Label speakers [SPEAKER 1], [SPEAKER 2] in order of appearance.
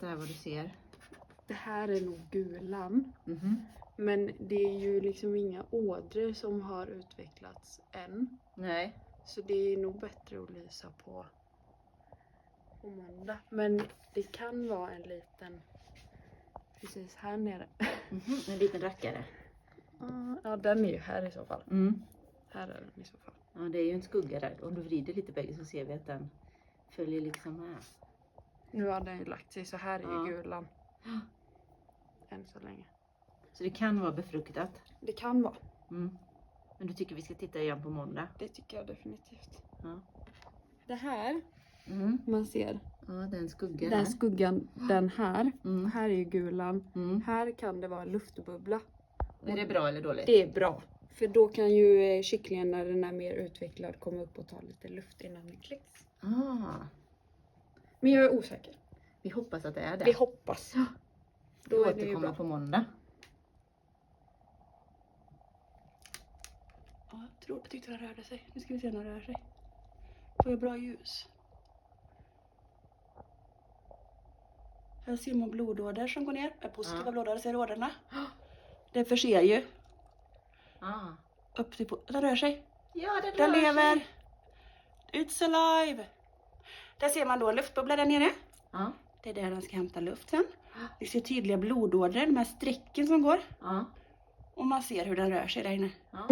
[SPEAKER 1] berätta här vad du ser.
[SPEAKER 2] Det här är nog gulan.
[SPEAKER 1] Mhm.
[SPEAKER 2] Men det är ju liksom inga ådror som har utvecklats än.
[SPEAKER 1] Nej.
[SPEAKER 2] Så det är nog bättre att lysa på måndag. Men det kan vara en liten, precis här nere.
[SPEAKER 1] Mhm. En liten rackare.
[SPEAKER 2] Ja, den är ju här i så fall.
[SPEAKER 1] Mm.
[SPEAKER 2] Här är den i så fall.
[SPEAKER 1] Ja, det är ju en skugga där. Om du vrider lite bägge så ser vi att den följer liksom med.
[SPEAKER 2] Nu har den ju lagt sig, så här är
[SPEAKER 1] Ja.
[SPEAKER 2] ju gulan. Än så länge.
[SPEAKER 1] Så det kan vara befruktat.
[SPEAKER 2] Det kan vara.
[SPEAKER 1] Mm. Men du tycker vi ska titta igen på måndag?
[SPEAKER 2] Det tycker jag definitivt.
[SPEAKER 1] Ja.
[SPEAKER 2] Det här,
[SPEAKER 1] Mm.
[SPEAKER 2] man ser.
[SPEAKER 1] Ja, den skuggan
[SPEAKER 2] Den
[SPEAKER 1] här.
[SPEAKER 2] skuggan, den här.
[SPEAKER 1] Mm.
[SPEAKER 2] Här är ju gulan.
[SPEAKER 1] Mm.
[SPEAKER 2] Här kan det vara en luftbubbla.
[SPEAKER 1] Är det bra eller dåligt?
[SPEAKER 2] Det är bra. För då kan ju kycklingen när den är mer utvecklad komma upp och ta lite luft innan den kläcks.
[SPEAKER 1] Ah,
[SPEAKER 2] Men jag är osäker.
[SPEAKER 1] vi hoppas att det är det.
[SPEAKER 2] Vi hoppas.
[SPEAKER 1] Vi
[SPEAKER 2] Då är det ju
[SPEAKER 1] återkommer
[SPEAKER 2] bra.
[SPEAKER 1] på måndag.
[SPEAKER 2] Ja, jag tyckte den rörde sig. Nu ska vi se när den rör sig. Får jag bra ljus? Här ser man blodådror som går ner. Positiva
[SPEAKER 1] Ja.
[SPEAKER 2] blodådror, ser du ådrorna? Det förser ju.
[SPEAKER 1] Ah.
[SPEAKER 2] Upp till den rör sig.
[SPEAKER 1] Ja, det
[SPEAKER 2] Den
[SPEAKER 1] rör
[SPEAKER 2] lever.
[SPEAKER 1] sig.
[SPEAKER 2] It's alive. Där ser man då en luftbubbla där nere.
[SPEAKER 1] Ja.
[SPEAKER 2] Det är där den ska hämta luft sen. Vi ser tydliga blodådror, de här strecken som går.
[SPEAKER 1] Ja.
[SPEAKER 2] Och man ser hur den rör sig där inne.
[SPEAKER 1] Ja.